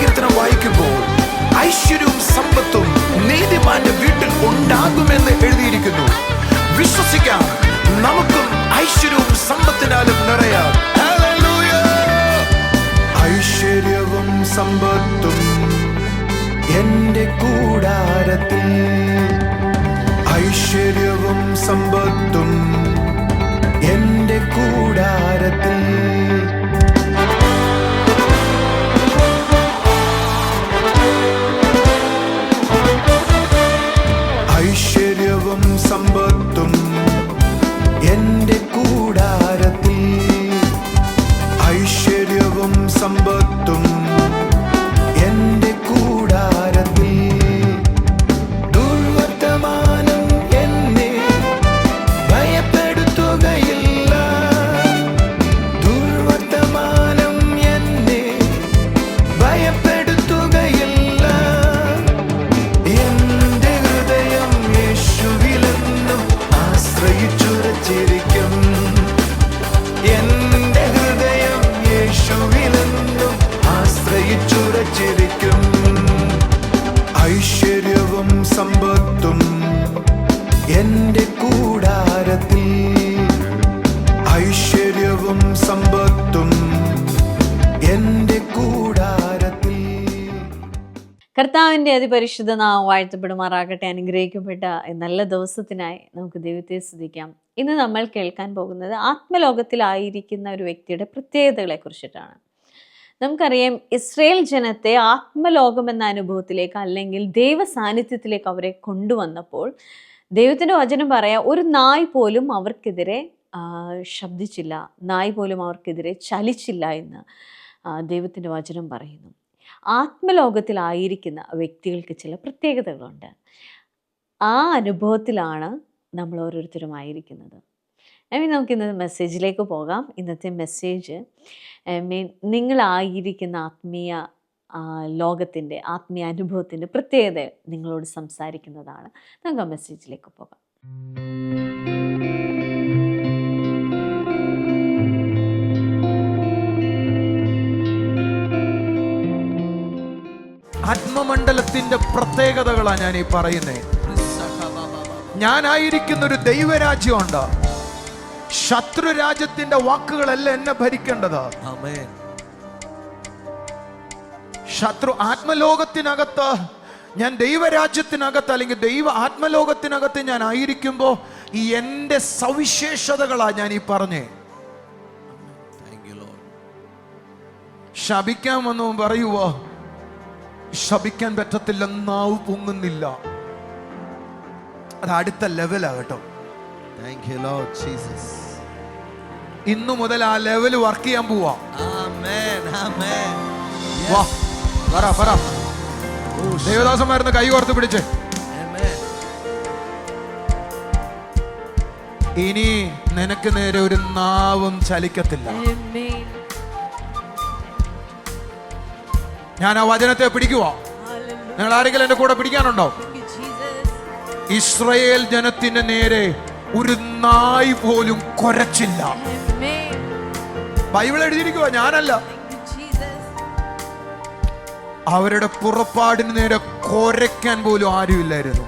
സങ്കീർത്തനം വായിക്കുമ്പോൾ ഐശ്വര്യവും സമ്പത്തും നീതിമാന്റെ വീട്ടിൽ ഉണ്ടാകുമെന്ന് എഴുതിയിരിക്കുന്നു. വിശ്വസിക്കാം, നമുക്കും ഐശ്വര്യവും സമ്പത്തിനാലും നിറയാം. ഐശ്വര്യവും സമ്പത്തും എന്റെ കൂടാരത്തിൽ, ഐശ്വര്യവും സമ്പത്തും എന്റെ കൂടാരത്തിൽ. ഐശ്വര്യവും സമ്പത്തും എന്റെ കൂടാരത്തിൽ, ഐശ്വര്യവും സമ്പത്തും എന്റെ കൂടാരത്തിൽ. ദുർവർത്തമാനം എന്നെ ഭയപ്പെടുത്തുകയില്ല, ദുർവർത്തമാനം എന്നെ ഭയപ്പെടുത്തുകയില്ല. എന്റെ ഹൃദയം യേശുവിലെന്നും ആശ്രയിച്ചുറച്ചിരിക്കും, എന്റെ ഹൃദയം യേശുവിലെന്നും ആശ്രയിച്ചുറച്ചിരിക്കും. ഐശ്വര്യവും സമ്പത്തും എന്റെ കൂടാരത്തിൽ, ഐശ്വര്യവും സമ്പത്തും എന്റെ കൂടാരത്തിൽ. കർത്താവിൻ്റെ അതിപരിശുദ്ധ നാമം വാഴ്ത്തപ്പെടുമാറാകട്ടെ. അനുഗ്രഹിക്കപ്പെട്ട നല്ല ദിവസത്തിനായി നമുക്ക് ദൈവത്തെ സ്തുതിക്കാം. ഇന്ന് നമ്മൾ കേൾക്കാൻ പോകുന്നത് ആത്മലോകത്തിലായിരിക്കുന്ന ഒരു വ്യക്തിയുടെ പ്രത്യേകതകളെ കുറിച്ചിട്ടാണ്. നമുക്കറിയാം, ഇസ്രയേൽ ജനത്തെ ആത്മലോകം എന്ന അനുഭവത്തിലേക്ക് അല്ലെങ്കിൽ ദൈവ സാന്നിധ്യത്തിലേക്ക് അവരെ കൊണ്ടുവന്നപ്പോൾ ദൈവത്തിൻ്റെ വചനം പറയാം, ഒരു നായ് പോലും അവർക്കെതിരെ ശബ്ദിച്ചില്ല, നായ് പോലും അവർക്കെതിരെ ചലിച്ചില്ല എന്ന് ദൈവത്തിൻ്റെ വചനം പറയുന്നു. ആത്മലോകത്തിലായിരിക്കുന്ന വ്യക്തികൾക്ക് ചില പ്രത്യേകതകളുണ്ട്. ആ അനുഭവത്തിലാണ് നമ്മൾ ഓരോരുത്തരും ആയിരിക്കുന്നത്. നമുക്ക് ഇന്നത്തെ മെസ്സേജിലേക്ക് പോകാം. ഇന്നത്തെ മെസ്സേജ് നിങ്ങളായിരിക്കുന്ന ആത്മീയ ലോകത്തിൻ്റെ ആത്മീയ അനുഭവത്തിൻ്റെ പ്രത്യേകത നിങ്ങളോട് സംസാരിക്കുന്നതാണ്. നമുക്ക് ആ മെസ്സേജിലേക്ക് പോകാം. ആത്മമണ്ഡലത്തിന്റെ പ്രത്യേകതകളാണ് ഞാൻ ഈ പറയുന്നത്. ഞാനായിരിക്കുന്ന ഒരു ദൈവരാജ്യമുണ്ട്. ശത്രു രാജ്യത്തിന്റെ വാക്കുകളല്ല എന്നെ ഭരിക്കേണ്ടത്. ശത്രു ആത്മലോകത്തിനകത്ത്, ഞാൻ ദൈവരാജ്യത്തിനകത്ത് അല്ലെങ്കിൽ ദൈവ ആത്മലോകത്തിനകത്ത് ഞാൻ ആയിരിക്കുമ്പോ ഈ എന്റെ സവിശേഷതകളാ ഞാൻ ഈ പറഞ്ഞേ. ശപിക്കാൻ വന്നു പറയുവോ, ശപിക്കാൻ പറ്റത്തില്ല, നാവ് പൊങ്ങുന്നില്ല. അത് അടുത്ത ലെവലാ കേട്ടോ. ഇന്നു മുതൽ ആ ലെവൽ വർക്ക് ചെയ്യാൻ പോവാ. ദേവദാസന്മാരുന്ന് കൈ കോർത്ത് പിടിച്ച്, ഇനി നിനക്ക് നേരെ ഒരു നാവും ചലിക്കത്തില്ല. ഞാൻ ആ വചനത്തെ പിടിക്കുക. നിങ്ങൾ ആരെങ്കിലും എന്റെ കൂടെ പിടിക്കാനുണ്ടോ? ഇസ്രായേൽ ജനത്തിന്റെ നേരെ ഒരു നായ് പോലും കുരച്ചില്ല. ബൈബിൾ എഴുതിയിരിക്കുക, ഞാനല്ല. അവരുടെ പുറപ്പാടിന് നേരെ കുരയ്ക്കാൻ പോലും ആരുമില്ലായിരുന്നു.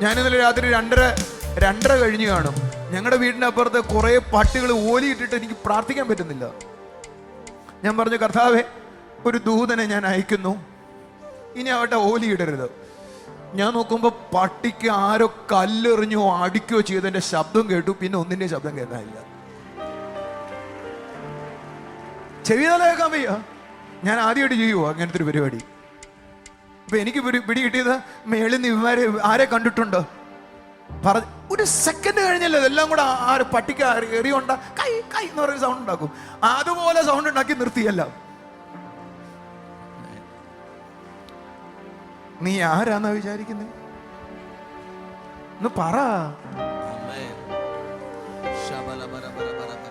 ഞാൻ ഇന്നലെ രാത്രി 2:30 കഴിഞ്ഞ് കാണും. ഞങ്ങളുടെ വീടിന്റെ അപ്പുറത്ത് കുറെ പട്ടികൾ ഓലിയിട്ടിട്ട് എനിക്ക് പ്രാർത്ഥിക്കാൻ പറ്റുന്നില്ല. ഞാൻ പറഞ്ഞു, കർത്താവേ, ഒരു ദൂതനെ ഞാൻ അയക്കുന്നു, ഇനി അവട്ടെ ഓലിയിടരുത്. ഞാൻ നോക്കുമ്പോൾ പട്ടിക്ക് ആരോ കല്ലെറിഞ്ഞോ അടിക്കുകയോ ചെയ്തതിന്റെ ശബ്ദം കേട്ടു. പിന്നെ ഒന്നിന്റെ ശബ്ദം കേൾക്കാനില്ല. ചെവി തലയേക്കാൻ വയ്യ. ഞാൻ ആദ്യമായിട്ട് ചെയ്യുവോ അങ്ങനത്തെ ഒരു പരിപാടി. അപ്പൊ എനിക്ക് പിടി കിട്ടിയത്, മേളിൽ നിന്ന് ഇവന്മാരെ ആരെ കണ്ടിട്ടുണ്ട് ഒരു സെക്കൻഡ് കഴിഞ്ഞല്ലേ ഇതെല്ലാം കൂടെ പട്ടിക്ക് എറിയുണ്ട കൈ കൈ എന്ന് പറയുന്ന സൗണ്ട് ഉണ്ടാക്കും. അതുപോലെ സൗണ്ട് ഉണ്ടാക്കി നിർത്തിയല്ല. നീ ആരാന്നാ വിചാരിക്കുന്നത്? ഒന്ന് പറ.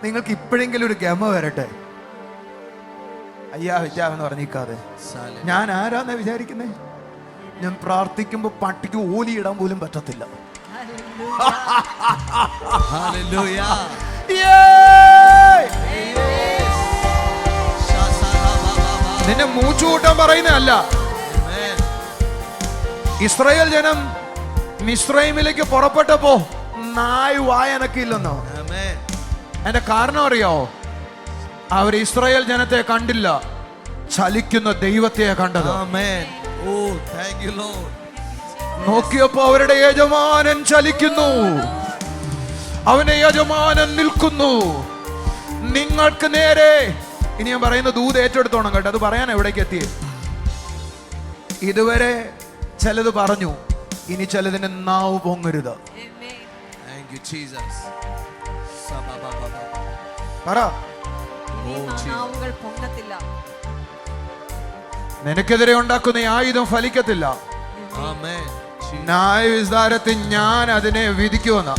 നിങ്ങൾക്ക് ഇപ്പോഴെങ്കിലും ഒരു ഗമ വരട്ടെ. അയ്യാ വിജാവെന്ന് പറഞ്ഞിക്കാതെ ഞാൻ ആരാന്നാ വിചാരിക്കുന്നേ? ഞാൻ പ്രാർത്ഥിക്കുമ്പോ പട്ടിക്ക് ഓലിയിടാൻ പോലും പറ്റത്തില്ല. നിന്നെ മൂച്ചുകൂട്ടം പറയുന്നതല്ല. ഇസ്രായേൽ ജനം മിസ്രൈമിലേക്ക് പുറപ്പെട്ടപ്പോ നായ് വായനക്കില്ലെന്നോ. എന്റെ കാരണം അറിയാവോ? അവർ ഇസ്രായേൽ ജനത്തെ കണ്ടില്ല, ചലിക്കുന്ന ദൈവത്തെ കണ്ടത്. നോക്കിയപ്പോ അവരുടെ യജമാനൻ ചലിക്കുന്നു, അവന്റെ യജമാനൻ നിൽക്കുന്നു നിങ്ങൾക്ക് നേരെ. ഇനി ഞാൻ പറയുന്ന ദൂത് ഏറ്റെടുത്തോണം കേട്ടോ, അത് പറയാൻ എവിടേക്ക് എത്തി. ഇതുവരെ ചിലത് പറഞ്ഞു, ഇനി ചിലതിന് നാവ് പൊങ്ങരുത്. പറ, നിനക്കെതിരെ ഉണ്ടാക്കുന്ന ആയുധം ഫലിക്കത്തില്ല. ന്യായവിസ്താരത്തിൽ ഞാൻ അതിനെ വിധിക്കുമെന്ന.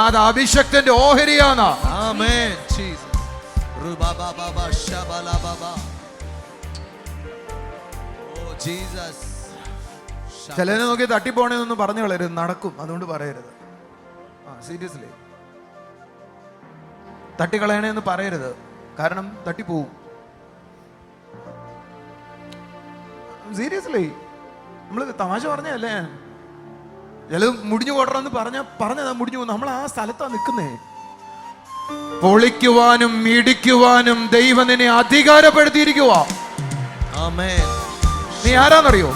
അത് അഭിഷക്തന്റെ ഓഹരിയാണ്. ചിലനെ നോക്കി തട്ടിപ്പോണെന്നൊന്നും പറഞ്ഞു കളയരുത്, നടക്കും. അതുകൊണ്ട് പറയരുത്. സീരിയസ്ലി തട്ടിക്കളയണേന്ന് പറയരുത്, കാരണം തട്ടിപ്പോവും. സീരിയസ്ലി നമ്മള് തമാശ പറഞ്ഞല്ലേ. ചിലത് മുടിഞ്ഞു കൊടണമെന്ന് പറഞ്ഞതാ മുടിഞ്ഞു പോകുന്നു. നമ്മൾ ആ സ്ഥലത്താ നിൽക്കുന്നേ. പൊളിക്കുവാനും ഇടിക്കുവാനും ദൈവം നിന്നെ അധികാരപ്പെടുത്തിയിരിക്കുക. നീ ആരാന്നറിയോ?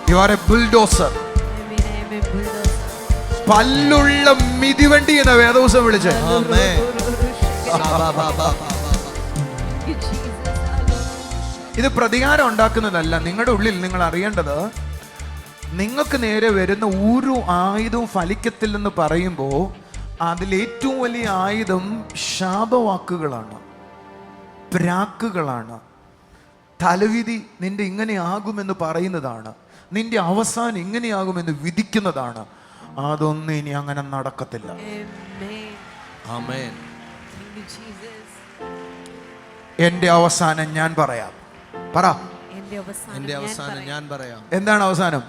You are a bulldozer. പല്ലുള്ള മിതിവണ്ടി എന്ന വേദവസം വിളിച്ച്. ഇത് പ്രതികാരം ഉണ്ടാക്കുന്നതല്ല. നിങ്ങളുടെ ഉള്ളിൽ നിങ്ങൾ അറിയേണ്ടത്, നിങ്ങൾക്ക് നേരെ വരുന്ന ഒരു ആയുധവും ഫലിക്കത്തില്ലെന്ന് പറയുമ്പോൾ അതിലേറ്റവും വലിയ ആയുധം ശാപവാക്കുകളാണ്, പ്രാക്കുകളാണ്. തലവിധി നിന്റെ ഇങ്ങനെയാകുമെന്ന് പറയുന്നതാണ്, നിന്റെ അവസാനം ഇങ്ങനെയാകുമെന്ന് വിധിക്കുന്നതാണ്. അതൊന്നും ഇനി അങ്ങനെ നടക്കത്തില്ല. എന്റെ അവസാനം ഞാൻ പറയാം. പറ, എന്റെ അവസാനം ഞാൻ പറയാം. എന്താണ് അവസാനം?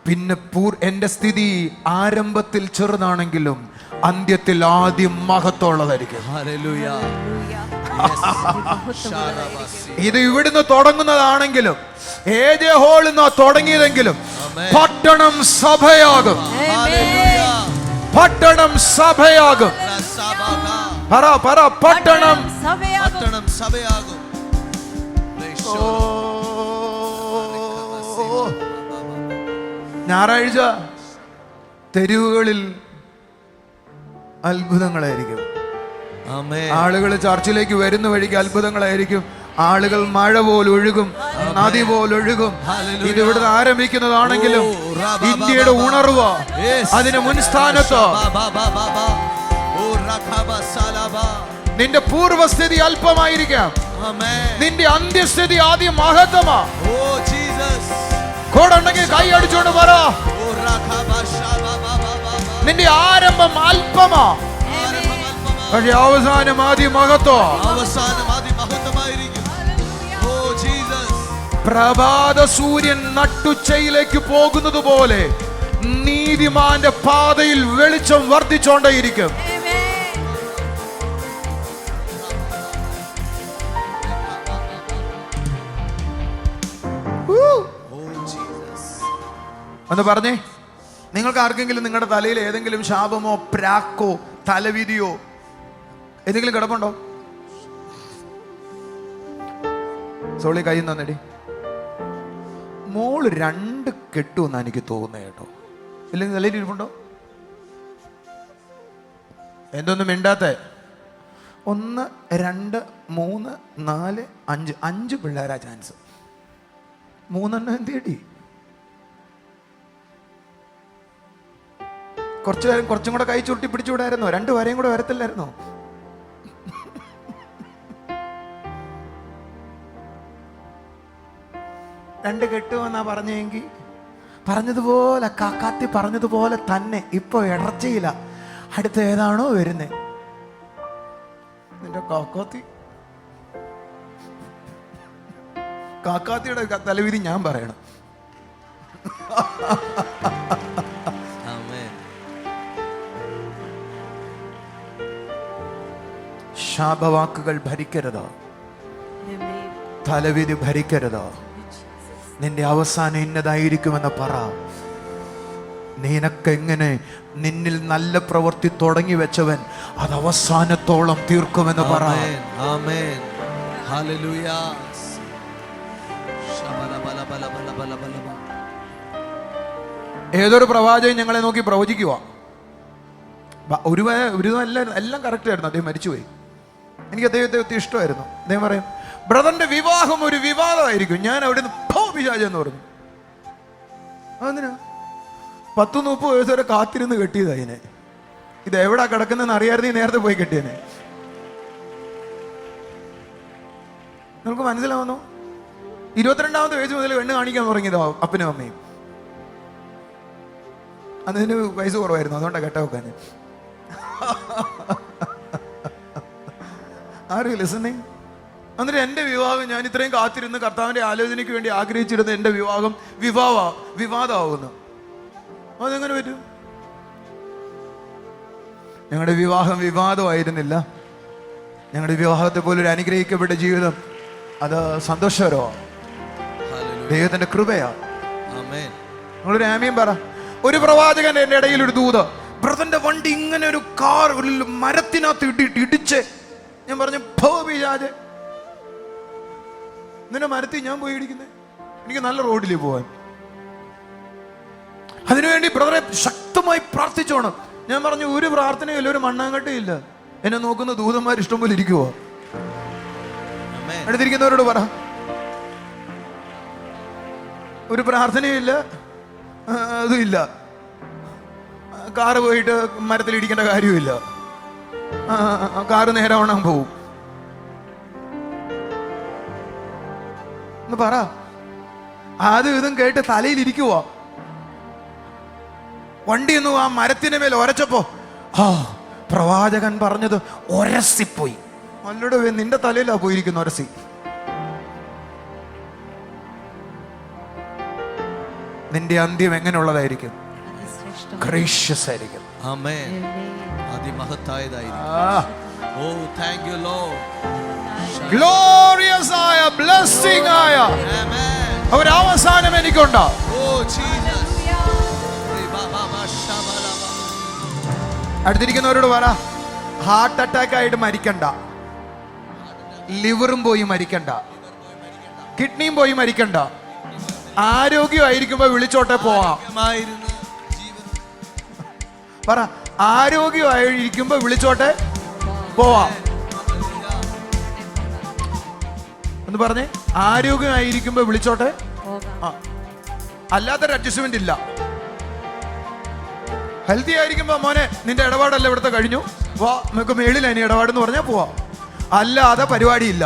പിന്നെ എന്റെ സ്ഥിതി ആരംഭത്തിൽ ചെറുതാണെങ്കിലും അന്ത്യത്തിൽ ആദ്യം മഹത്വമുള്ളതായിരിക്കും. ഇത് ഇവിടുന്ന് തുടങ്ങുന്നതാണെങ്കിലും ഏജ് ഹോളിൽ നിന്ന് തുടങ്ങിയതെങ്കിലും പട്ടണം സഭയാകും. പട്ടണം സഭയാകും. പറ പറ, പട്ടണം സഭയാകും. ഞായറാഴ്ച തെരുവുകളിൽ അത്ഭുതങ്ങളായിരിക്കും. ആളുകൾ ചർച്ചിലേക്ക് വരുന്ന വഴിക്ക് അത്ഭുതങ്ങളായിരിക്കും. ആളുകൾ മഴ പോലെ ഒഴുകും, നദി പോലെ ഒഴുകും. ഇത് ഇവിടുന്ന് ആരംഭിക്കുന്നതാണെങ്കിലും ഇന്ത്യയുടെ ഉണർവ് അതിന് മുൻസ്ഥാനത്ത്. നിന്റെ പൂർവസ്ഥിതി അല്പമായിരിക്കാം, നിന്റെ അന്ത്യസ്ഥിതി ആദ്യം മഹത്വമാ. കൂടെ ഉണ്ടെങ്കിൽ കൈ അടിച്ചോണ്ട് പറ, നിന്റെ ആരംഭം അല്പമാ, പക്ഷെ അവസാനം ആദ്യം മഹത്വം. പ്രഭാത സൂര്യൻ നട്ടുച്ചയിലേക്ക് പോകുന്നത് പോലെ നീതിമാന്റെ പാതയിൽ വെളിച്ചം വർദ്ധിച്ചോണ്ടേയിരിക്കും. എന്ന് പറഞ്ഞേ, നിങ്ങൾക്ക് ആർക്കെങ്കിലും നിങ്ങളുടെ തലയിൽ ഏതെങ്കിലും ശാപമോ പ്രാക്കോ തലവിധിയോ എന്തെങ്കിലും കിടപ്പുണ്ടോ? സോളി കൈ തന്നെടി. മോള് 2 കെട്ടുമെന്നാണ് എനിക്ക് തോന്നുന്നത് കേട്ടോ. ഇല്ലെങ്കിൽ തലയിൽ ഇരിപ്പുണ്ടോ? എന്തൊന്നും മിണ്ടാത്ത? 1 2 3 4 5 5 പിള്ളേരാ ചാൻസ്. 3 എന്തേടി? കുറച്ചും കൂടെ കൈ ചുരുട്ടി പിടിച്ചുവിടായിരുന്നോ? 2 വരെയും കൂടെ വരത്തില്ലായിരുന്നോ? രണ്ട് കെട്ടുമെന്നാ പറഞ്ഞെങ്കിൽ പറഞ്ഞതുപോലെ കാക്കാത്തി പറഞ്ഞതുപോലെ തന്നെ ഇപ്പൊ ഇടർച്ചയില്ല. അടുത്ത ഏതാണോ വരുന്നത് നിന്റെ കാക്കാത്തിയുടെ തലവിധി ഞാൻ പറയണം. ശാപവാക്കുകൾ ഭരിക്കരുത്. തലവിധി ഭരിക്കരുത്. നിന്റെ അവസാനം ഇന്നതായിരിക്കുമെന്ന് പറ. നിനക്കെങ്ങനെ നിന്നിൽ നല്ല പ്രവൃത്തി തുടങ്ങി വെച്ചവൻ അത് അവസാനത്തോളം തീർക്കുമെന്ന് പറ. ആമേൻ, ആമേൻ. ഹല്ലേലൂയ. ശബലബലബലബലബലബലബല. ഏതൊരു പ്രവാചകൻ ഞങ്ങളെ നോക്കി പ്രവചിക്കുക. ഒരു എല്ലാം കറക്റ്റ് ആയിരുന്നു. അദ്ദേഹം മരിച്ചുപോയി. എനിക്ക് അദ്ദേഹത്തെ ഒത്തിരി ഇഷ്ടമായിരുന്നു. അദ്ദേഹം പറയും, ബ്രദറിന്റെ വിവാഹം ഒരു വിവാദമായിരിക്കും. ഞാൻ അവിടെ നിന്ന് പിശാചെന്ന് പറഞ്ഞു. അതിനാ 10-30 വയസ്സ് വരെ കാത്തിരുന്ന് കെട്ടിയത്. അതിനെ ഇത് എവിടാ കിടക്കുന്നതെന്ന് അറിയാതെ നേരത്തെ പോയി കെട്ടിയനെ. നമുക്ക് മനസ്സിലാവുന്നു. 22ാമത്തെ വയസ്സ് മുതൽ പെണ്ണ് കാണിക്കാൻ തുടങ്ങിയതോ അപ്പനും അമ്മയും. അതിന് വയസ്സ് കുറവായിരുന്നു, അതുകൊണ്ടാണ് കെട്ട വെക്കാൻ. ആരും ലിസണിങ്. എന്നിട്ട് എൻ്റെ വിവാഹം ഞാൻ ഇത്രയും കാത്തിരുന്ന് കർത്താവിൻ്റെ ആലോചനയ്ക്ക് വേണ്ടി ആഗ്രഹിച്ചിരുന്ന എൻ്റെ വിവാഹം വിവാദമാകുന്നു. അതെങ്ങനെ പറ്റും? ഞങ്ങളുടെ വിവാഹം വിവാദമായിരുന്നില്ല. ഞങ്ങളുടെ വിവാഹത്തെ പോലെ ഒരു അനുഗ്രഹിക്കപ്പെട്ട ജീവിതം അത് സന്തോഷകരമാണ്. ദൈവത്തിന്റെ കൃപയാ. നിങ്ങളൊരു ആമീൻ പറ. ഒരു പ്രവാചകൻ എൻ്റെ ഇടയിൽ ഒരു ദൂത്, ബ്രദറിന്റെ വണ്ടി ഇങ്ങനെ ഒരു കാർ ഒരു മരത്തിനകത്ത് ഇടിച്ച്. ഞാൻ പറഞ്ഞു, പിശാചേ, നിന്നെ മരത്തിൽ ഞാൻ പോയി ഇടിക്കുന്നത്? എനിക്ക് നല്ല റോഡിൽ പോവാൻ. അതിനുവേണ്ടി ബ്രദറെ ശക്തമായി പ്രാർത്ഥിച്ചോണം. ഞാൻ പറഞ്ഞു, ഒരു പ്രാർത്ഥനയില്ല, ഒരു മണ്ണാങ്കട്ടയില്ല. എന്നെ നോക്കുന്ന ദൂതന്മാർ ഇഷ്ടം പോലെ ഇരിക്കുവോ? അടുത്തിരിക്കുന്നവരോട് പറ, ഒരു പ്രാർത്ഥനയില്ല, അതുമില്ല. കാറ് പോയിട്ട് മരത്തിൽ ഇടിക്കേണ്ട കാര്യമില്ല. കാറ് നേരെ ഓണം പോവും. എന്ന് പറ. ആദ്യം ഇതും കേട്ട് തലയിലിരിക്കുവോ? വണ്ടിയൊന്നും ആ മരത്തിന് മേൽ ഒരച്ചപ്പോ പ്രവാചകൻ പറഞ്ഞത് ഒരസിപ്പോയി. നല്ലോട് നിന്റെ തലയിലാ പോയിരിക്കുന്നു ഒരസി. നിന്റെ അന്ത്യം എങ്ങനെയുള്ളതായിരിക്കും? ഗ്രേഷ്യസ് ആയിരിക്കും. ആമേൻ. അതിമഹത്തായതായിരിക്കും. ഓ താങ്ക് യു ലോർഡ്. ഗ്ലോറിയസ് ആയ ബ്ലെസ്സിംഗ് ആയ ഒരു അവസാനം എനിക്കുണ്ടോ? Oh Jesus. അടുത്തിരിക്കുന്നവരോട് പറ, ഹാർട്ട് അറ്റാക്ക് ആയിട്ട് മരിക്കണ്ട, ലിവറും പോയി മരിക്കണ്ട, കിഡ്നിയും പോയി മരിക്കണ്ട. ആരോഗ്യമായിരിക്കുമ്പോ വിളിച്ചോട്ടെ പോവാം. പറ, ആരോഗ്യമായിരിക്കുമ്പോ വിളിച്ചോട്ടെ പോവാം എന്ന് പറഞ്ഞേ. ആരോഗ്യമായിരിക്കുമ്പോ വിളിച്ചോട്ടെ. അല്ലാത്തൊരു അഡ്ജസ്റ്റ്മെന്റ് ഇല്ല. ഹെൽത്തി ആയിരിക്കുമ്പോ മോനെ നിന്റെ ഇടപാടല്ല ഇവിടുത്തെ കഴിഞ്ഞു, വാ നമുക്ക് മേളിൽ അതിന് ഇടപാടെന്ന് പറഞ്ഞാൽ പോവാം. അല്ലാതെ പരിപാടിയില്ല.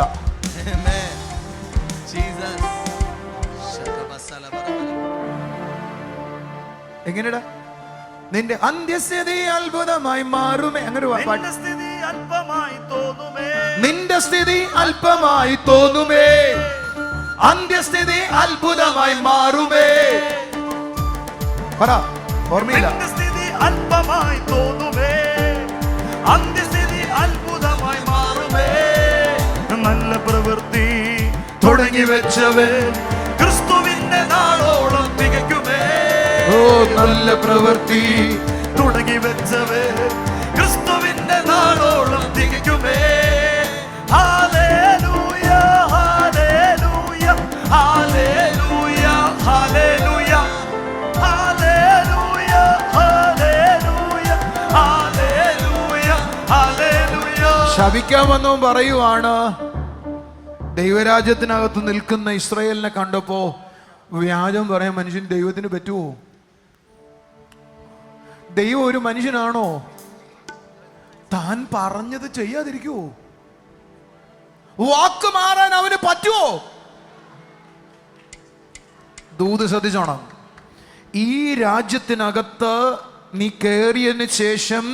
എങ്ങനെയാ നിന്റെ അന്ത്യസ്ഥിതി അത്ഭുതമായി മാറുമേ? അങ്ങനെ നിന്റെ സ്ഥിതി അല്പമായി തോന്നുമേ, അന്ത്യസ്ഥിതി അത്ഭുതമായി മാറുമേ. പറ, ഓർമ്മയില്ല. അല്പമായി തോന്നുമേ, അന്ത്യസ്ഥിതി അത്ഭുതമായി മാറുമേ. നല്ല പ്രവൃത്തി തുടങ്ങി വെച്ചവൻ ക്രിസ്തുവിന്റെ നാളോളം തികയ്ക്കുമേ. ഓ നല്ല പ്രവൃത്തി തുടങ്ങി വെച്ചവൻ ക്രിസ്തുവിന്റെ നാളോളം തികയ്ക്കുമേ. ഹല്ലേലൂയ, ഹല്ലേലൂയ, ഹല്ലേലൂയ, ഹല്ലേലൂയ, ഹല്ലേലൂയ, ഹല്ലേലൂയ, ഹല്ലേലൂയ, ഹല്ലേലൂയ. ശപിക്കാൻ വന്നവൻ പറയുവാണ്, ദൈവരാജ്യത്തിനകത്ത് നിൽക്കുന്ന ഇസ്രായേലിനെ കണ്ടപ്പോ വ്യാജം പറയാൻ മനുഷ്യൻ ദൈവത്തിന് പറ്റുമോ? ദൈവം ഒരു മനുഷ്യനാണോ? താൻ പറഞ്ഞത് ചെയ്യാതിരിക്കുവോ? വാക്ക് മാറാൻ അവന് പറ്റുമോ? ദൂത് ശ്രദ്ധിച്ചോണം. ഈ രാജ്യത്തിനകത്ത് നീ കയറിയതിന് ശേഷം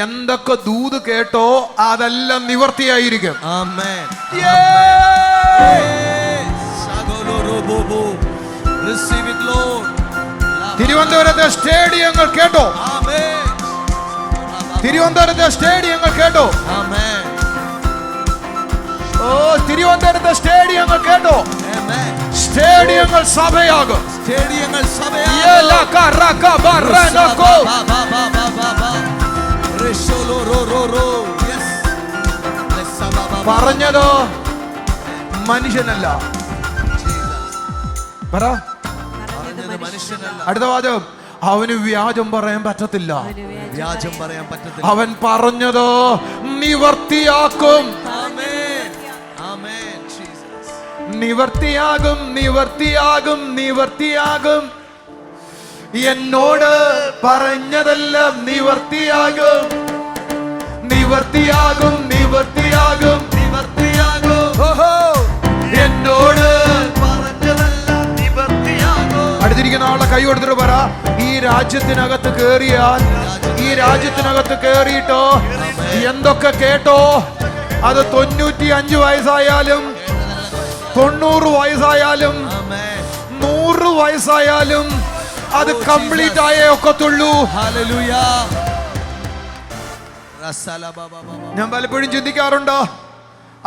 എന്തൊക്കെ ദൂത് കേട്ടോ അതെല്ലാം നിവർത്തിയായിരിക്കും. ആമേൻ. തിരുവനന്തപുരത്തെ സ്റ്റേഡിയങ്ങൾ കേട്ടോ? തിരുവനന്തപുരത്തെ സ്റ്റേഡിയങ്ങൾ കേട്ടോ? ആമേൻ. ഓ തിരുവനന്തപുരത്തെ സ്റ്റേഡിയങ്ങൾ കേട്ടോ? സ്റ്റേഡിയങ്ങൾ സഭയാകും. സ്റ്റേഡിയങ്ങൾ പറഞ്ഞതോ മനുഷ്യനല്ല. പറ. മനുഷ്യനല്ല. അടുത്ത വാചകം, അവന് വ്യാജം പറയാൻ പറ്റത്തില്ല. വ്യാജം പറയാൻ പറ്റത്തില്ല. അവൻ പറഞ്ഞതോ നിവർത്തിയാക്കും. നിവർത്തിയാകും, നിവർത്തിയാകും, നിവർത്തിയാകും. എന്നോട് പറഞ്ഞതെല്ലാം നിവർത്തിയാകും, നിവർത്തിയാകും, നിവർത്തിയാകും, നിവർത്തിയാകും. ഓഹോ, എന്നോട് പറഞ്ഞതെല്ലാം നിവർത്തിയാകും. അടുത്തിരിക്കുന്ന ആളെ കൈ കൊടുത്തിട്ട് പറ, ഈ രാജ്യത്തിനകത്ത് കേറിയാൽ, ഈ രാജ്യത്തിനകത്ത് കേറിയിട്ടോ എന്തൊക്കെ കേട്ടോ, അത് 95 വയസ്സായാലും 90 വയസ്സായാലും 100 വയസ്സായാലും അത് കംപ്ലീറ്റ് ആയേ ഒക്കത്തുള്ളൂ. ഞാൻ പലപ്പോഴും ചിന്തിക്കാറുണ്ട്,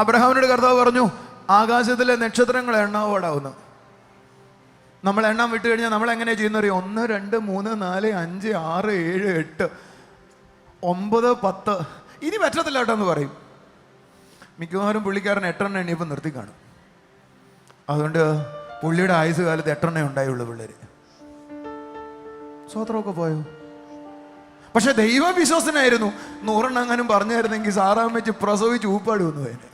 അബ്രഹാമിനോട് കർത്താവ് പറഞ്ഞു, ആകാശത്തിലെ നക്ഷത്രങ്ങൾ എണ്ണാവോടാവുന്നു. നമ്മൾ എണ്ണം വിട്ടു കഴിഞ്ഞാൽ നമ്മൾ എങ്ങനെയാ ചെയ്യുന്നറിയോ? 1 2 3 4 5 6 7 8 9 10 ഇനി പറ്റത്തില്ല കേട്ടോ എന്ന് പറയും. മിക്കവാറും പുള്ളിക്കാരൻ 8 എണ്ണം എണ്ണിയപ്പോൾ നിർത്തി കാണും. അതുകൊണ്ട് പുള്ളിയുടെ ആയുസ് കാലത്ത് 8 എണ്ണേ ഉണ്ടായുള്ളൂ പിള്ളേര്. സ്വത്രമൊക്കെ പോയോ? പക്ഷെ ദൈവവിശ്വാസനായിരുന്നു. 100 എണ്ണം എങ്ങാനും പറഞ്ഞായിരുന്നെങ്കിൽ സാറാൻ വെച്ച് പ്രസവിച്ച് ഊപ്പാട് വന്നു അതിന്.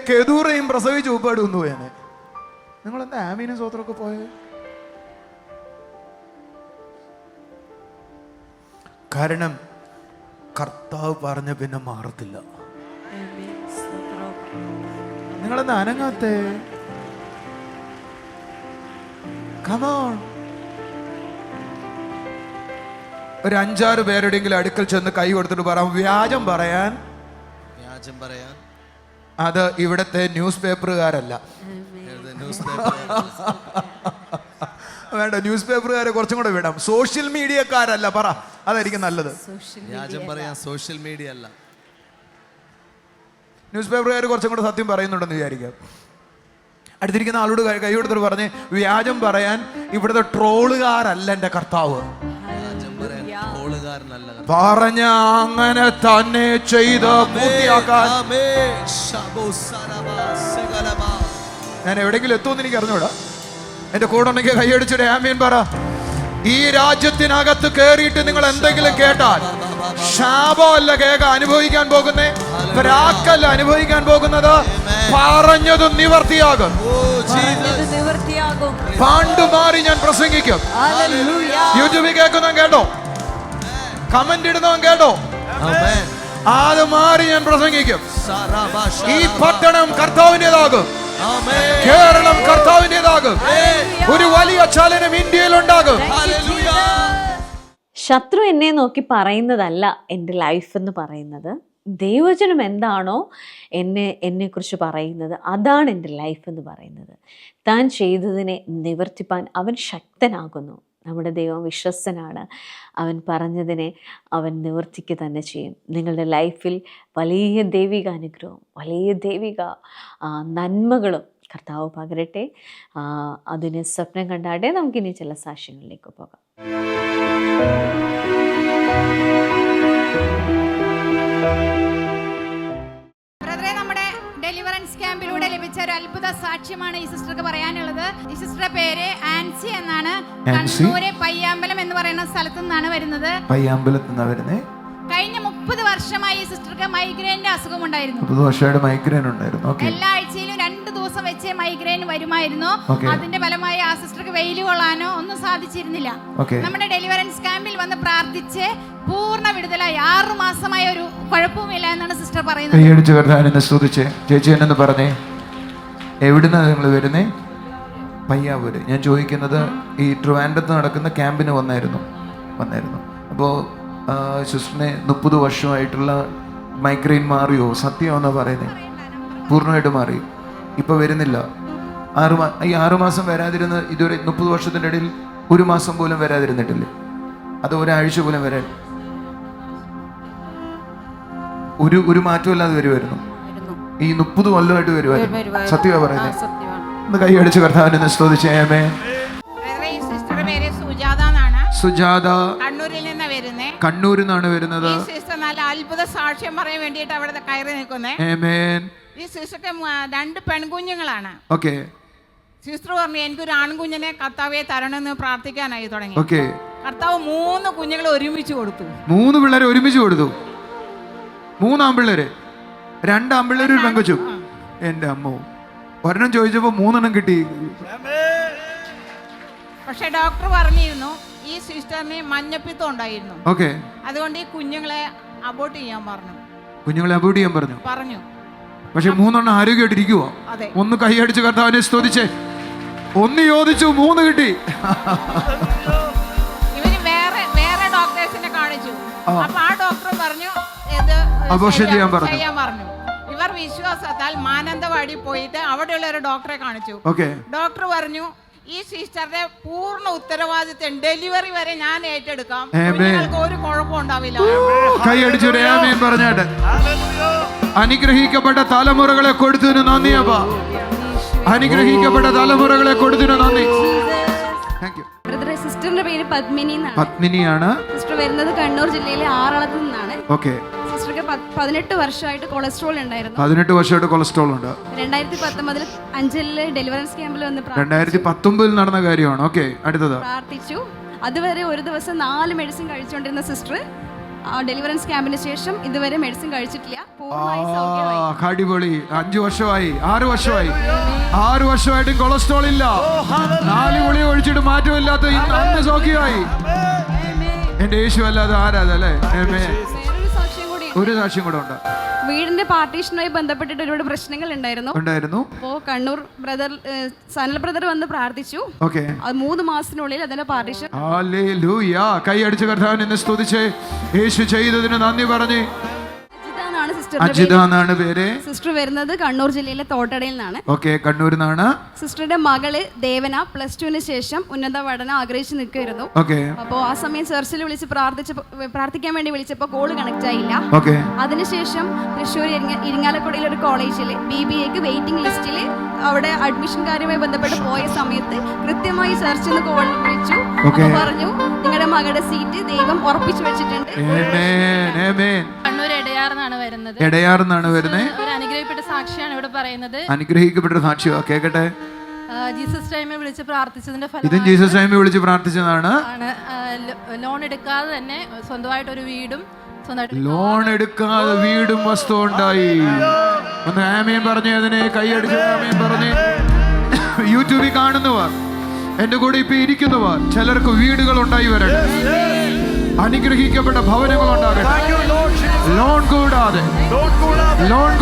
കെതൂറയും പ്രസവിച്ച് ഊപ്പാട് വന്നു പോയനെ. നിങ്ങളെന്താ ആമീനും സ്വത്രമൊക്കെ പോയത്? കാരണം കർത്താവ് പറഞ്ഞ പിന്നെ മാറത്തില്ല. നിങ്ങളെന്താ അനങ്ങാത്തേ? Come on. ഒരു 5-6 പേരുടെയെങ്കിലും അടുക്കൽ ചെന്ന് കൈ കൊടുത്തിട്ട് പറയാം, വ്യാജം പറയാൻ അത് ഇവിടത്തെ ന്യൂസ് പേപ്പറുകാരല്ല. വേണ്ട, ന്യൂസ് പേപ്പറുകാരെ കുറച്ചും കൂടെ വിടാം. സോഷ്യൽ മീഡിയക്കാരല്ല, പറ, അതായിരിക്കും നല്ലത്. വ്യാജം പറയാൻ സോഷ്യൽ മീഡിയ അല്ല. ന്യൂസ് പേപ്പറുകാർ കുറച്ചും കൂടെ സത്യം പറയുന്നുണ്ടെന്ന് വിചാരിക്കാം. അടുത്തിരിക്കുന്ന ആളോട് കൈ കൊടുത്തിട്ട് പറഞ്ഞ്, വ്യാജം പറയാൻ ഇവിടുത്തെ ട്രോളുകാരല്ല എൻ്റെ കർത്താവ്. പറഞ്ഞ അങ്ങനെ തന്നെ ചെയ്ത് പൂർത്തിയാക്കാൻ. ഞാൻ എവിടെയെങ്കിലും എത്തുമെന്ന് എനിക്ക് അറിഞ്ഞൂടാ. എന്റെ കൂടെ ഉണ്ടെങ്കിൽ കൈയടിച്ചിട്ട് ആമീൻ പറ. ഈ രാജ്യത്തിനകത്ത് കേറിയിട്ട് നിങ്ങൾ എന്തെങ്കിലും കേട്ടാൽ ശാപമല്ല അനുഭവിക്കാൻ പോകുന്നേ, രാക്കല്ല അനുഭവിക്കാൻ പോകുന്നത്. പറഞ്ഞതും നിവർത്തിയാകും. പാണ്ടു മാറി ഞാൻ പ്രസംഗിക്കും. യൂട്യൂബിൽ കേൾക്കുന്നവൻ കേട്ടോ, കമന്റ് ഇടുന്നവൻ കേട്ടോ, അത് മാറി ഞാൻ പ്രസംഗിക്കും. ഈ പട്ടണം കർത്താവിൻ്റെതാകും, കേരളം കർത്താവിൻ്റെതാകും. ഒരു വലിയ ചലനം ഇന്ത്യയിൽ ഉണ്ടാകും. ശത്രു എന്നെ നോക്കി പറയുന്നതല്ല എൻ്റെ ലൈഫ് എന്ന് പറയുന്നത്. ദൈവവചനം എന്താണോ എന്നെക്കുറിച്ച് പറയുന്നത്, അതാണ് എൻ്റെ ലൈഫ് എന്ന് പറയുന്നത്. താൻ ചെയ്തതിനെ നിവർത്തിപ്പാൻ അവൻ ശക്തനാകുന്നു. നമ്മുടെ ദൈവം വിശ്വസ്തനാണ്. അവൻ പറഞ്ഞതിനെ അവൻ നിവർത്തിക്കുക തന്നെ ചെയ്യും. നിങ്ങളുടെ ലൈഫിൽ വലിയ ദൈവിക അനുഗ്രഹവും വലിയ ദൈവിക നന്മകളും കർത്താവ് പകരട്ടെ. അതിന് സ്വപ്നം കണ്ടാട്ടെ. നമുക്കിനി ചില സാക്ഷ്യങ്ങളിലേക്ക് പോകാം. ഡെലിവറൻസ് ക്യാമ്പിലൂടെ ലഭിച്ച ഒരു അത്ഭുത സാക്ഷ്യമാണ് ഈ സിസ്റ്റർക്ക് പറയാനുള്ളത്. ഈ സിസ്റ്ററുടെ പേര് ആൻസി എന്നാണ്. കണ്ണൂര് പയ്യാമ്പലം എന്ന് പറയുന്ന സ്ഥലത്തു നിന്നാണ് വരുന്നത്. കഴിഞ്ഞ 30 വർഷമായി ഈ സിസ്റ്റർക്ക് മൈഗ്രെയിന്റെ അസുഖം ഉണ്ടായിരുന്നു. 30 വർഷമായിട്ട് മൈഗ്രെയിൻ ഉണ്ടായിരുന്നു. എല്ലാ ആഴ്ചയിലും 2 ദിവസം വെച്ച് മൈഗ്രെയിൻ വരുമായിരുന്നു. അതിന്റെ ഫലമായി ആ സിസ്റ്റർക്ക് വെയിൽ കൊള്ളാനോ ഒന്നും സാധിച്ചിരുന്നില്ല. നമ്മുടെ ഡെലിവറൻസ് ക്യാമ്പിൽ വന്ന് പ്രാർത്ഥിച്ച് പൂർണ്ണ വിടുതലായി 6 മാസമായ ഒരു കുഴപ്പവുമില്ല എന്നാണ് സിസ്റ്റർ പറയുന്നത്. ചേച്ചി എന്നു പറഞ്ഞേ, എവിടുന്നാണ് നിങ്ങൾ വരുന്നേ? പയ്യാവൂര്. ഞാൻ ചോദിക്കുന്നത്, ഈ ട്രിവാൻഡ്രത്ത് നടക്കുന്ന ക്യാമ്പിന് വന്നായിരുന്നു. അപ്പോൾ സിസ്റ്ററിനെ 30 വർഷമായിട്ടുള്ള മൈഗ്രെയിൻ മാറിയോ? സത്യമാണെന്നാ പറയുന്നത്. പൂർണ്ണമായിട്ട് മാറി. ഇപ്പോൾ വരുന്നില്ല. ഈ 6 മാസം വരാതിരുന്ന് ഇതുവരെ 30 വർഷത്തിൻ്റെ ഇടയിൽ 1 മാസം പോലും വരാതിരുന്നിട്ടില്ലേ? അത് ഒരാഴ്ച പോലും വരാൻ ഒരു മാറ്റമില്ലാതെ വരുമായിരുന്നു. ഈ 30 കൊല്ലമായിട്ട് വരുമായിരുന്നു. സത്യമാ പറയുന്നത്. സത്യമാണ്. ഒന്ന് കൈ അടിച്ച് കർത്താവിനെ സ്തുതിച്ചേ. ആമേൻ. ഈ സിസ്റ്ററുടെ പേര് സുജാത എന്നാണ്. സുജാത കണ്ണൂരിൽ നിന്ന് വരുന്നേ. കണ്ണൂരിൽ നിന്നാണ് വരുന്നത്. ഈ സിസ്റ്റർ നല്ല അത്ഭുത സാക്ഷ്യം പറയാൻ വേണ്ടിയിട്ട് അവിടെ കയറി നിൽക്കുന്നേ. ആമേൻ. ഈ സിസ്റ്റർക്ക് 2 പെൺകുഞ്ഞുങ്ങളാണ്. ഓക്കെ. സിസ്റ്റർ പറഞ്ഞു എനിക്കൊരു ആൺകുഞ്ഞിനെ കർത്താവെ തരണമെന്ന് പ്രാർത്ഥിക്കാനായി തുടങ്ങി. ഓക്കെ. കർത്താവ് 3 കുഞ്ഞുങ്ങളെ ഒരുമിച്ച് കൊടുത്തു. 3 പിള്ളേരെ ഒരുമിച്ച് കൊടുത്തു. 3 ആൺപിള്ളേര്, 2 ആൺപിള്ളേര്, ഒരു പെങ്കൊച്ചു. എന്റെ അമ്മോ, ഒരെണ്ണം ചോദിച്ചപ്പോ 3 എണ്ണം കിട്ടി. പക്ഷെ ഡോക്ടർ പറഞ്ഞിരുന്നു ഈ സിസ്റ്ററിന് മഞ്ഞപ്പിത്തം ഉണ്ടായിരുന്നു. ഓക്കെ. അതുകൊണ്ട് ഈ കുഞ്ഞുങ്ങളെ അബോർട്ട് ചെയ്യാൻ പറഞ്ഞു. കുഞ്ഞുങ്ങളെ അബോർട്ട് ചെയ്യാൻ പറഞ്ഞു. പക്ഷെ 3 എണ്ണം ആരോഗ്യമായിട്ടിരിക്കുവോ? അതെ. ഒന്ന് കൈയടിച്ച് കർത്താവിനെ സ്തുതിച്ചേ. ഒന്ന് ചോദിച്ചു, 3 കിട്ടി. ഇവര് വേറെ ഡോക്ടേഴ്സിനെ കാണിച്ചു. അപ്പൊ ആ ഡോക്ടർ പറഞ്ഞു ഇത് അബോർഷൻ ചെയ്യാൻ പറഞ്ഞു. ഇവർ വിശ്വാസത്താൽ മാനന്തവാടി പോയിട്ട് അവിടെയുള്ള ഒരു ഡോക്ടറെ കാണിച്ചു. ഡോക്ടർ പറഞ്ഞു ഈ സിസ്റ്ററുടെ പൂർണ്ണ ഉത്തരവാദിത്വം ഡെലിവറി വരെ ഞാൻ ഏറ്റെടുക്കാം, നിങ്ങൾക്ക് ഒരു കുഴപ്പം ഉണ്ടാവില്ല. കൈയടിച്ചൊരു ആമേൻ പറഞ്ഞാട്ടെ. അനുഗ്രഹിക്കപ്പെട്ട തലമുറകളെ കൊടുത്തതിന് നന്ദി അപ്പാ. അനുഗ്രഹിക്കപ്പെട്ട തലമുറകളെ കൊടുത്തതിന് നന്ദി. Thank you. സിസ്റ്ററിന്റെ പേര് പത്മിനി എന്നാണ്. പത്മിനിയാണ്. സിസ്റ്റർ വരുന്നത് കണ്ണൂർ ജില്ലയിലെ ആറളത്ത് നിന്നാണ്. ഓക്കെ. സിസ്റ്റർക്ക് 18 വർഷമായിട്ട് കൊളസ്ട്രോൾ ഉണ്ടായിരുന്നു. 18 വർഷമായിട്ട് കൊളസ്ട്രോൾ ഉണ്ട്. 2019 അഞ്ചലിലെ ഡെലിവറൻസ് ക്യാമ്പിൽ വന്ന് 2019 നടന്ന കാര്യമാണ്. ഓക്കെ. അടുത്തത് പ്രാർത്ഥിച്ചു. അതുവരെ ഒരു ദിവസം 4 മെഡിസിൻ കഴിച്ചുകൊണ്ടിരുന്ന സിസ്റ്റർ ഡെലിവറൻസ് ക്യാമ്പിന് ശേഷം ഇതുവരെ മെഡിസിൻ കഴിച്ചിട്ടില്ല. പൂർണ്ണമായി സൗഖ്യമായി. അടിപൊളി. 5 വർഷമായി, 6 വർഷമായി, 6 വർഷമായിട്ടും കൊളസ്ട്രോൾ ഇല്ല. 4 ഗുളിക ഒഴിച്ചിട്ട് മാറ്റമില്ലാത്ത അന്ന് സൗഖ്യമായി. എന്റെ യേശു അല്ലാതെ ആരാധല്ലേ. ഒരു സാക്ഷ്യം കൂടെ ഉണ്ട്. വീടിന്റെ പാർട്ടീഷനുമായി ബന്ധപ്പെട്ടിട്ട് ഒരുപാട് പ്രശ്നങ്ങൾ ഉണ്ടായിരുന്നു. അപ്പോ കണ്ണൂർ ബ്രദർ സനൽ ബ്രദർ വന്ന് പ്രാർത്ഥിച്ചു. ഓക്കെ. അത് 3 മാസത്തിനുള്ളിൽ അതിന്റെ പാർട്ടീഷൻ. ഹല്ലേലൂയ. കൈ അടിച്ച് കർത്താവിനെ സ്തുതിച്ച് യേശു ചെയ്തതിന് നന്ദി പറഞ്ഞ്. അജിത എന്നാണ് പേര്. സിസ്റ്റർ വരുന്നത് കണ്ണൂർ ജില്ലയിലെ തോട്ടടയിൽ നിന്നാണ്. ഓക്കെ. കണ്ണൂരിൽ നിന്നാണ്. സിസ്റ്ററുടെ മകള് ദേവന +2 ശേഷം ഉന്നത പഠനം ആഗ്രഹിച്ചു നിൽക്കുമായിരുന്നു. ഓക്കെ. അപ്പോ ആ സമയം ചർച്ചിൽ വിളിച്ച് പ്രാർത്ഥിക്കാൻ വേണ്ടി വിളിച്ചപ്പോ കോള് കണക്ട് ആയില്ല. ഓക്കെ. അതിനുശേഷം തൃശ്ശൂർ ഇരിങ്ങാലക്കുടയിലെ ഒരു കോളേജിൽ BBAക്ക് വെയിറ്റിംഗ് ലിസ്റ്റിൽ അവിടെ അഡ്മിഷൻ കാര്യവുമായി ബന്ധപ്പെട്ട് പോയ സമയത്ത് കൃത്യമായി ചർച്ചിൽ നിന്ന് കോൾ വിളിച്ചു. പറഞ്ഞു നിങ്ങളുടെ മകളുടെ സീറ്റ് ദൈവം ഉറപ്പിച്ചു വെച്ചിട്ടുണ്ട്. കണ്ണൂർ എടയാർന്നാണ് വരുന്നത്. എടയാർന്നാണ് വരുന്നത്. ഒരു അനുഗ്രഹിക്കപ്പെട്ട സാക്ഷിയാണ് ഇവിടെ പറയുന്നത്. അനുഗ്രഹിക്കപ്പെട്ട സാക്ഷിയോ? കേക്കട്ടെ. ജീസസ് ടൈമിൽ വിളിച്ച് പ്രാർത്ഥിച്ചതിന്റെ ഇതും ജീസസ് ടൈമിൽ വിളിച്ച് പ്രാർത്ഥിച്ചതാണ്. ലോൺ എടുക്കാതെ തന്നെ സ്വന്തമായിട്ട് ഒരു വീടും ലോൺ എടുക്കാതെ വീടും വസ്തു ഉണ്ടായി. ഒന്ന് ആമേൻ പറഞ്ഞേ. അതിനെ കൈയടിച്ച് ആമേൻ പറഞ്ഞേ. യൂട്യൂബിൽ കാണുന്നവർ, എന്റെ കൂടെ ഇപ്പൊ ഇരിക്കുന്നവർ, ചിലർക്ക് വീടുകൾ ഉണ്ടായി വരട്ടെ. അനുഗ്രഹിക്കപ്പെട്ട ഭവനങ്ങൾ ഉണ്ടാകട്ടെ. ലോൺ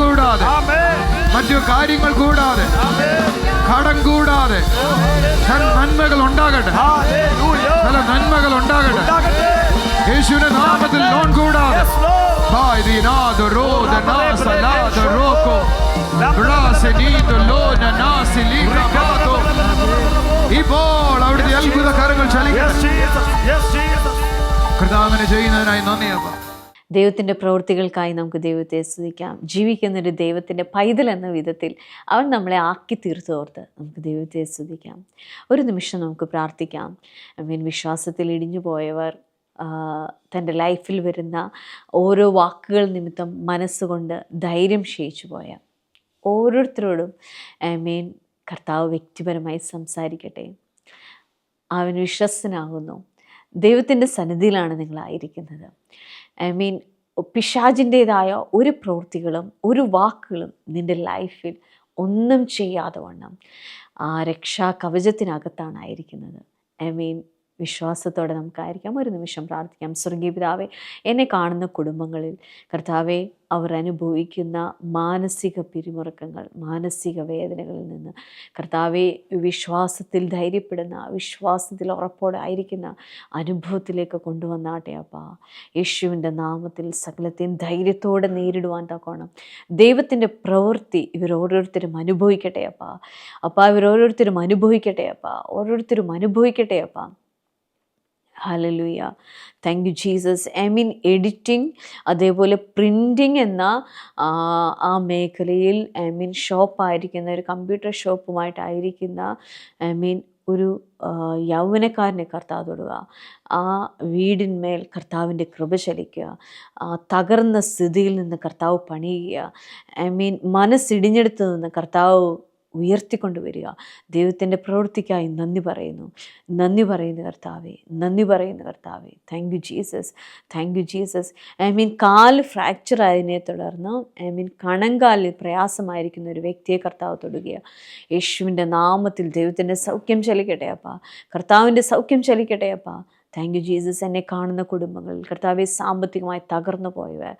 കൂടാതെ മറ്റു കാര്യങ്ങൾ കൂടാതെ കടം കൂടാതെ നന്മകൾ ഉണ്ടാകട്ടെ. ചില നന്മകൾ ഉണ്ടാകട്ടെ യേശുവിന്റെ നാമത്തിൽ. ലോൺ കൂടാതെ ഇപ്പോൾ അവിടുത്തെ അത്ഭുത കരങ്ങൾ ചലിക്കട്ടെ. കർത്താവിനെ ചെയ്യുന്നതിനായി നന്ദിയപ്പ. ദൈവത്തിൻ്റെ പ്രവൃത്തികൾക്കായി നമുക്ക് ദൈവത്തെ സ്തുതിക്കാം. ജീവിക്കുന്നൊരു ദൈവത്തിൻ്റെ പൈതൽ എന്ന വിധത്തിൽ അവൻ നമ്മളെ ആക്കി തീർത്തോർത്ത് നമുക്ക് ദൈവത്തെ സ്തുതിക്കാം. ഒരു നിമിഷം നമുക്ക് പ്രാർത്ഥിക്കാം. വിശ്വാസത്തിൽ ഇടിഞ്ഞു പോയവർ, തൻ്റെ ലൈഫിൽ വരുന്ന ഓരോ വാക്കുകൾ നിമിത്തം മനസ്സുകൊണ്ട് ധൈര്യം ക്ഷയിച്ചു പോയ ഓരോരുത്തരോടും കർത്താവ് വ്യക്തിപരമായി സംസാരിക്കട്ടെ. അവൻ വിശ്വസ്തനാകുന്നു. ദൈവത്തിൻ്റെ സന്നിധിയിലാണ് നിങ്ങളായിരിക്കുന്നത്. പിശാചിൻ്റേതായ ഒരു പ്രവൃത്തികളും ഒരു വാക്കുകളും നിൻ്റെ ലൈഫിൽ ഒന്നും ചെയ്യാതെ വണ്ണം ആ രക്ഷാ കവചത്തിനകത്താണ് ആയിരിക്കുന്നത്. വിശ്വാസത്തോടെ നമുക്കായിരിക്കാം. ഒരു നിമിഷം പ്രാർത്ഥിക്കാം. സ്വർഗീയ പിതാവേ, എന്നെ കാണുന്ന കുടുംബങ്ങളിൽ കർത്താവെ, അവർ അനുഭവിക്കുന്ന മാനസിക പിരിമുറുക്കങ്ങൾ, മാനസിക വേദനകളിൽ നിന്ന് കർത്താവെ, വിശ്വാസത്തിൽ ധൈര്യപ്പെടുന്ന, വിശ്വാസത്തിൽ ഉറപ്പോടെ ആയിരിക്കുന്ന അനുഭവത്തിലേക്ക് കൊണ്ടുവന്നാട്ടെ അപ്പാ. യേശുവിൻ്റെ നാമത്തിൽ സകലത്തെയും ധൈര്യത്തോടെ നേരിടുവാൻ തക്കോണം ദൈവത്തിൻ്റെ പ്രവൃത്തി ഇവരോരോരുത്തരും അനുഭവിക്കട്ടെ അപ്പാ. ഇവരോരോരുത്തരും അനുഭവിക്കട്ടെ അപ്പാ. Hallelujah. Thank you Jesus. I mean editing, അതേപോലെ പ്രിൻറ്റിങ് എന്ന ആ മേഖലയിൽ ഷോപ്പായിരിക്കുന്ന ഒരു കമ്പ്യൂട്ടർ ഷോപ്പുമായിട്ടായിരിക്കുന്ന ഒരു യൗവനക്കാരനെ കർത്താവ് തൊടുക. ആ വീടിന്മേൽ കർത്താവിൻ്റെ കൃപ ചലിക്കുക. തകർന്ന സ്ഥിതിയിൽ നിന്ന് കർത്താവ് പണിയുക. മനസ്സിടിഞ്ഞെടുത്ത് നിന്ന് കർത്താവ് ഉയർത്തിക്കൊണ്ടുവരിക. ദൈവത്തിൻ്റെ പ്രവൃത്തിക്കായി നന്ദി പറയുന്നു കർത്താവേ, നന്ദി പറയുന്നു കർത്താവേ. Thank you Jesus, thank you Jesus. കാല് ഫ്രാക്ചർ ആയതിനെ തുടർന്ന് കണങ്കാലിൽ പ്രയാസമായിരിക്കുന്ന ഒരു വ്യക്തിയെ കർത്താവ് തൊടുക. യേശുവിൻ്റെ നാമത്തിൽ ദൈവത്തിൻ്റെ സൗഖ്യം ചലിക്കട്ടെ അപ്പാ, കർത്താവിൻ്റെ സൗഖ്യം ചലിക്കട്ടെ അപ്പാ. Thank you Jesus. എന്നെ കാണുന്ന കുടുംബങ്ങളിൽ കർത്താവെ സാമ്പത്തികമായി തകർന്നു പോയവർ,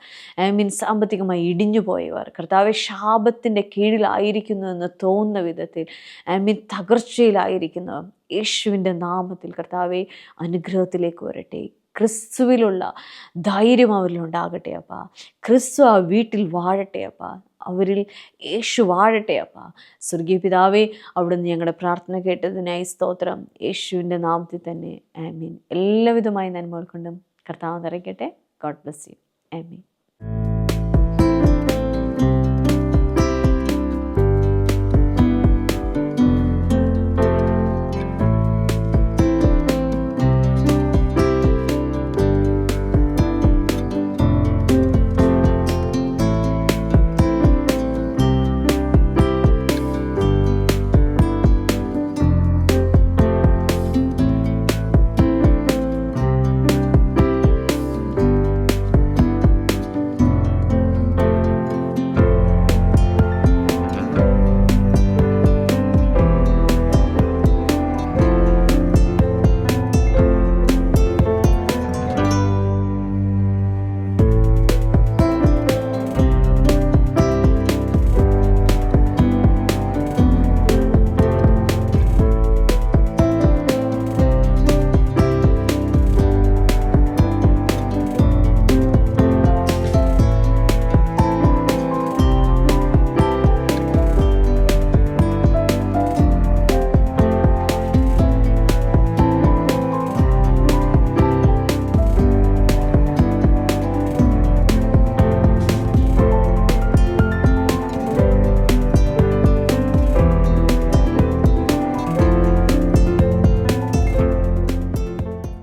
സാമ്പത്തികമായി ഇടിഞ്ഞു പോയവർ, കർത്താവെ ശാപത്തിൻ്റെ കീഴിലായിരിക്കുന്നു എന്ന് തോന്നുന്ന വിധത്തിൽ തകർച്ചയിലായിരിക്കുന്നവർ, യേശുവിൻ്റെ നാമത്തിൽ കർത്താവെ അനുഗ്രഹത്തിലേക്ക് വരട്ടെ. ക്രിസ്തുവിലുള്ള ധൈര്യം അവരിലുണ്ടാകട്ടെ അപ്പാ. ക്രിസ്തു ആ വീട്ടിൽ വാഴട്ടെ അപ്പാ. അവരിൽ യേശു വാഴട്ടെ അപ്പാ. സ്വർഗീയ പിതാവേ, അവിടുന്ന് ഞങ്ങളുടെ പ്രാർത്ഥന കേട്ടതിനായി സ്തോത്രം. യേശുവിൻ്റെ നാമത്തിൽ തന്നെ ആമീൻ. എല്ലാവിധമായ നന്മകൾ കൊണ്ടും കർത്താവ് നിറയ്ക്കട്ടെ. God bless you. ആമീൻ.